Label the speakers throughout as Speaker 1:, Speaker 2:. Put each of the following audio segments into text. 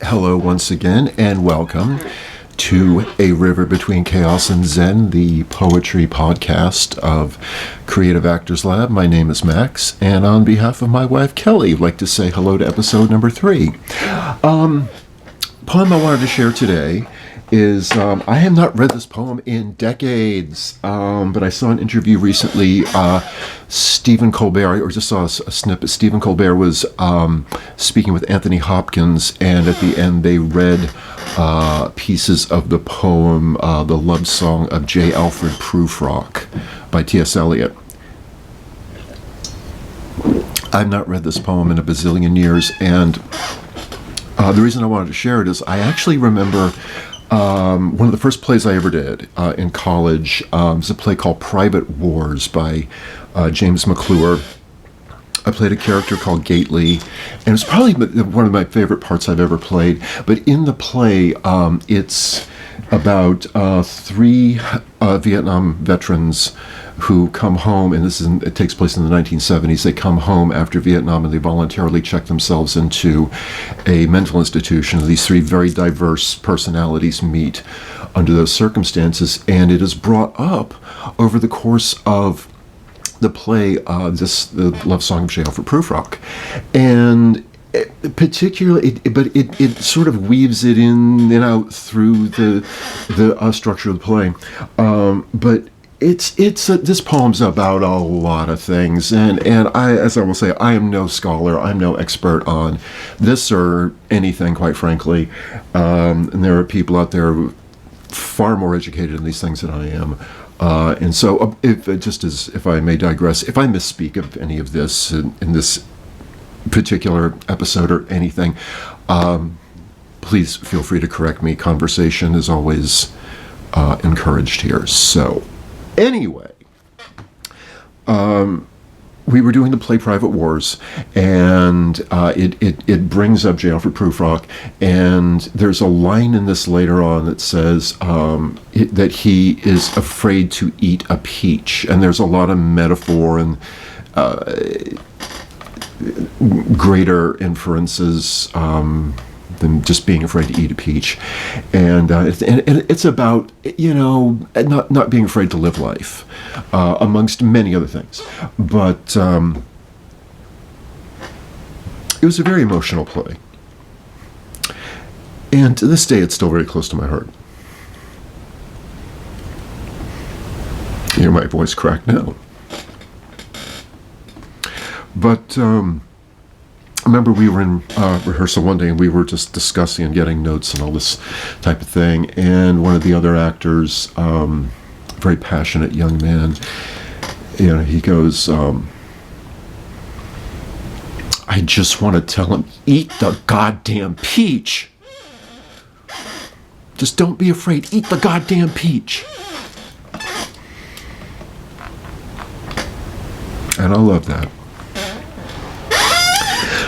Speaker 1: Hello once again, and welcome to A River Between Chaos and Zen, the poetry podcast of Creative Actors Lab. My name is Max, and on behalf of my wife Kelly, I'd like to say hello to episode number 3. Poem I wanted to share today is, I have not read this poem in decades, but I saw an interview recently. Stephen Colbert, or just saw a snippet. Stephen Colbert was speaking with Anthony Hopkins, and at the end they read pieces of the poem, The Love Song of J. Alfred Prufrock by T.S. Eliot. I've not read this poem in a bazillion years, and the reason I wanted to share it is I actually remember one of the first plays I ever did in college was a play called Private Wars by James McClure. I played a character called Gately, and it was probably one of my favorite parts I've ever played. But in the play, it's about 3 Vietnam veterans who come home, and it takes place in the 1970s. They come home after Vietnam, and they voluntarily check themselves into a mental institution. These 3 very diverse personalities meet under those circumstances, and it is brought up over the course of the play, the Love Song of J. Alfred Prufrock, and it sort of weaves it in and out through the structure of the play, but this poem's about a lot of things, and as I will say, I am no scholar, I'm no expert on this or anything, quite frankly, and there are people out there far more educated in these things than I am. And so, if I may digress, if I misspeak of any of this in this particular episode or anything, please feel free to correct me. Conversation is always encouraged here. So, anyway, we were doing the play Private Wars, and it brings up J. Alfred Prufrock, and there's a line in this later on that says that he is afraid to eat a peach, and there's a lot of metaphor and greater inferences than just being afraid to eat a peach, and it's about not being afraid to live life, amongst many other things. But it was a very emotional play, and to this day, it's still very close to my heart. You hear my voice crack now, but. I remember we were in rehearsal one day, and we were just discussing and getting notes and all this type of thing, and one of the other actors, very passionate young man, he goes, I just want to tell him, eat the goddamn peach. Just don't be afraid, eat the goddamn peach. And I love that.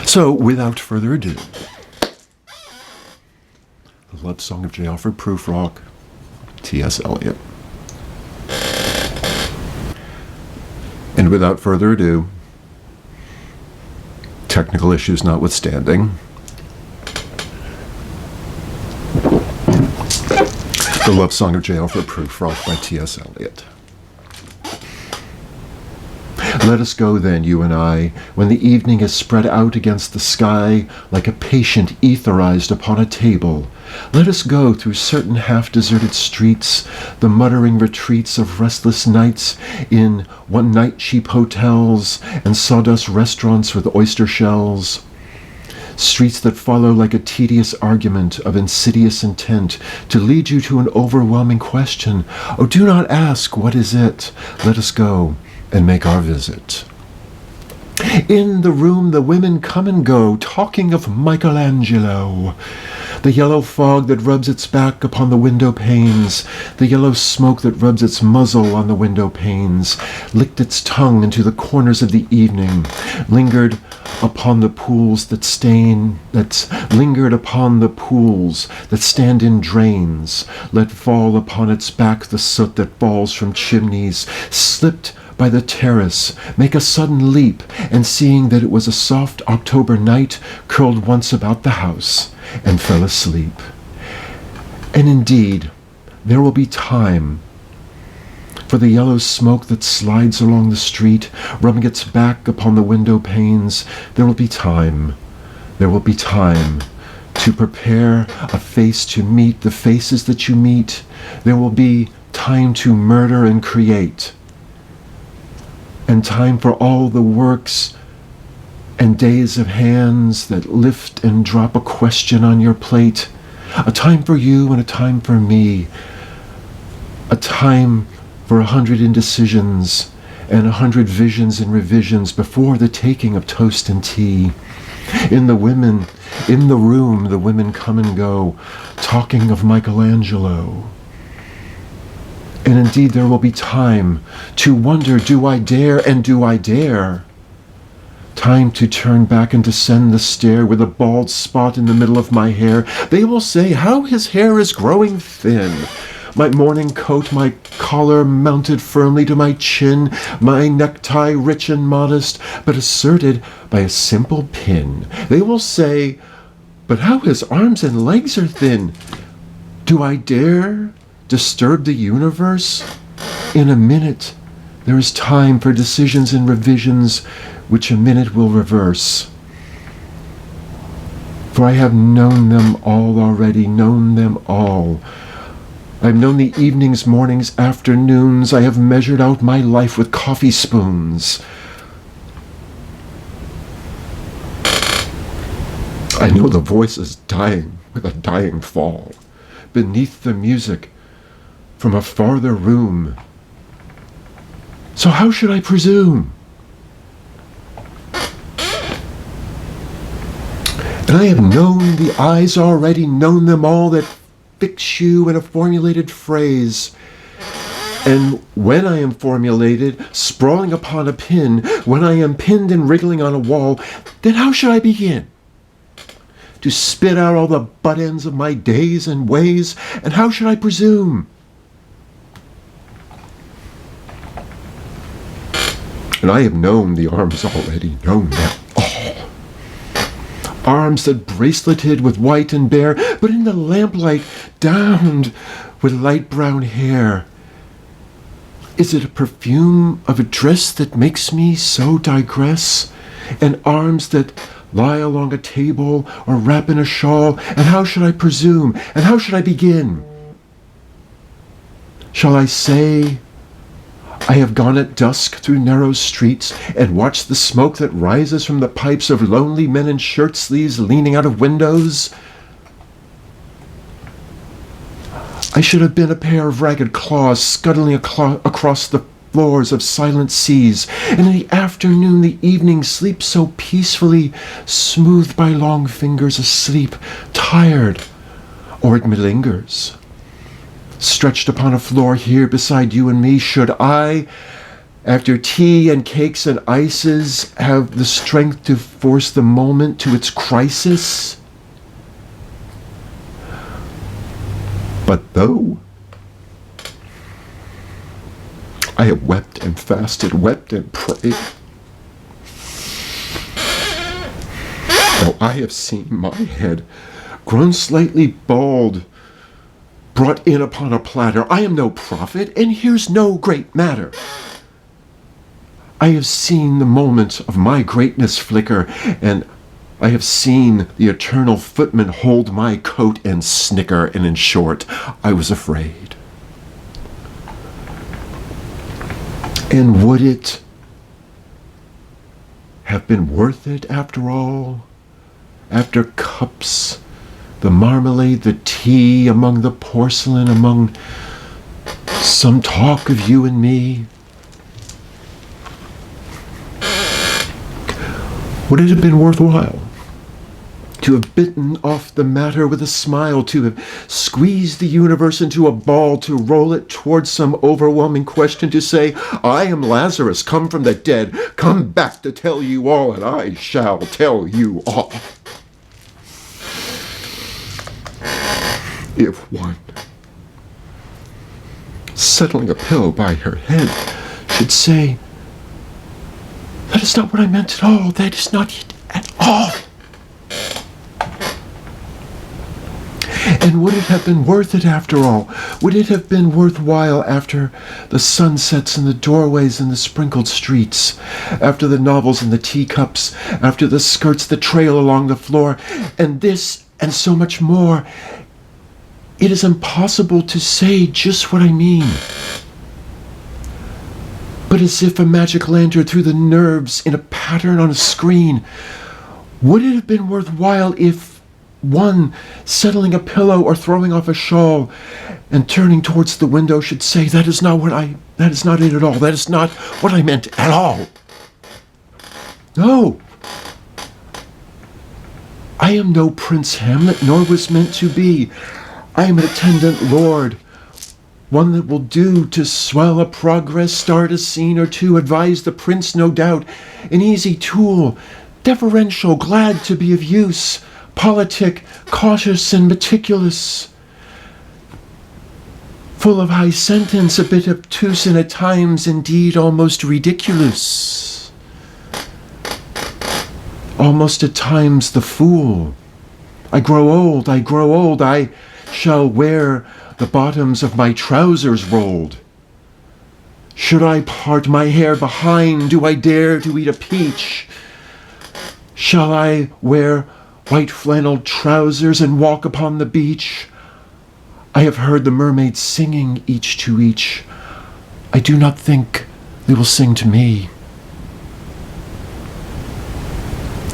Speaker 1: So, without further ado, The Love Song of J. Alfred Prufrock, T.S. Eliot. And without further ado, technical issues notwithstanding, The Love Song of J. Alfred Prufrock by T.S. Eliot. Let us go then, you and I, when the evening is spread out against the sky like a patient etherized upon a table. Let us go through certain half-deserted streets, the muttering retreats of restless nights in one-night cheap hotels and sawdust restaurants with oyster shells. Streets that follow like a tedious argument of insidious intent to lead you to an overwhelming question. Oh, do not ask, what is it? Let us go and make our visit. In the room the women come and go, talking of Michelangelo. The yellow fog that rubs its back upon the window panes, the yellow smoke that rubs its muzzle on the window panes, licked its tongue into the corners of the evening, lingered upon the pools that stand in drains, let fall upon its back the soot that falls from chimneys, slipped by the terrace, make a sudden leap, and seeing that it was a soft October night, curled once about the house and fell asleep. And indeed, there will be time for the yellow smoke that slides along the street, rubbing its back upon the window panes. There will be time. There will be time to prepare a face to meet the faces that you meet. There will be time to murder and create, and time for all the works and days of hands that lift and drop a question on your plate. A time for you and a time for me. A time for 100 indecisions and 100 visions and revisions before the taking of toast and tea. In the room, the women come and go, talking of Michelangelo. And indeed, there will be time to wonder, do I dare and do I dare? Time to turn back and descend the stair with a bald spot in the middle of my hair. They will say, how his hair is growing thin. My morning coat, my collar mounted firmly to my chin, my necktie rich and modest, but asserted by a simple pin. They will say, but how his arms and legs are thin. Do I dare disturb the universe? In a minute, there is time for decisions and revisions, which a minute will reverse. For I have known them all already, known them all. I have known the evenings, mornings, afternoons. I have measured out my life with coffee spoons. I know the voices dying with a dying fall, beneath the music from a farther room. So how should I presume? And I have known the eyes already, known them all that fix you in a formulated phrase. And when I am formulated, sprawling upon a pin, when I am pinned and wriggling on a wall, then how should I begin? To spit out all the butt ends of my days and ways, and how should I presume? And I have known the arms already, known them all. Arms that braceleted with white and bare, but in the lamplight downed with light brown hair. Is it a perfume of a dress that makes me so digress? And arms that lie along a table or wrap in a shawl? And how should I presume? And how should I begin? Shall I say, I have gone at dusk through narrow streets and watched the smoke that rises from the pipes of lonely men in shirt sleeves leaning out of windows? I should have been a pair of ragged claws scuttling across the floors of silent seas, and in the afternoon the evening sleeps so peacefully, smoothed by long fingers asleep, tired, or it malingers. Stretched upon a floor here beside you and me, should I, after tea and cakes and ices, have the strength to force the moment to its crisis? But though I have wept and fasted, wept and prayed, though I have seen my head grown slightly bald, brought in upon a platter, I am no prophet, and here's no great matter. I have seen the moment of my greatness flicker, and I have seen the eternal footman hold my coat and snicker, and in short, I was afraid. And would it have been worth it after all? After cups, the marmalade, the tea, among the porcelain, among some talk of you and me? Would it have been worthwhile to have bitten off the matter with a smile, to have squeezed the universe into a ball, to roll it towards some overwhelming question, to say, I am Lazarus, come from the dead, come back to tell you all, and I shall tell you all? If one, settling a pillow by her head, should say, That is not what I meant at all. That is not it at all. And would it have been worth it after all? Would it have been worthwhile after the sunsets in the doorways and the sprinkled streets, after the novels and the teacups, after the skirts that trail along the floor, and this and so much more? It is impossible to say just what I mean. But as if a magic lantern through the nerves in a pattern on a screen, would it have been worthwhile if one, settling a pillow or throwing off a shawl and turning towards the window, should say, that is not it at all. That is not what I meant at all. No. I am no Prince Hamlet, nor was meant to be. I am an attendant lord, one that will do to swell a progress, start a scene or two, advise the prince, no doubt, an easy tool, deferential, glad to be of use, politic, cautious and meticulous, full of high sentence, a bit obtuse and at times indeed almost ridiculous, almost at times the fool. I grow old, I shall wear the bottoms of my trousers rolled. Should I part my hair behind, do I dare to eat a peach? Shall I wear white flannel trousers and walk upon the beach? I have heard the mermaids singing each to each. I do not think they will sing to me.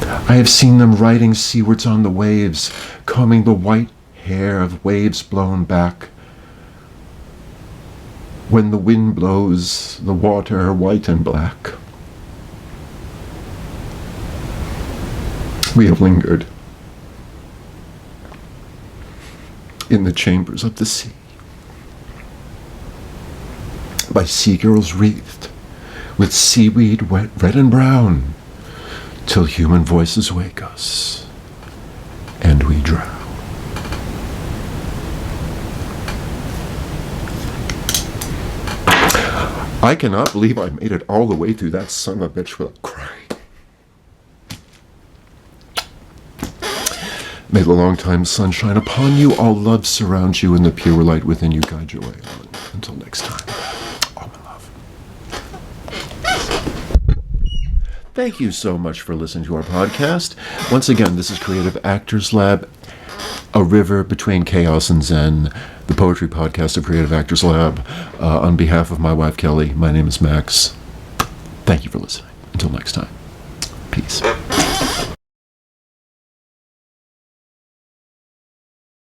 Speaker 1: I have seen them riding seawards on the waves, combing the white hair of waves blown back. When the wind blows, the water white and black. We have lingered in the chambers of the sea, by sea-girls wreathed with seaweed wet red and brown, till human voices wake us, and we drown. I cannot believe I made it all the way through that son of a bitch without crying. May the long-time sun shine upon you, all love surround you, and the pure light within you guide your way on. Until next time, all my love. Thank you so much for listening to our podcast. Once again, this is Creative Actors Lab, a river between chaos and zen, the poetry podcast of Creative Actors Lab. On behalf of my wife, Kelly, my name is Max. Thank you for listening. Until next time, peace.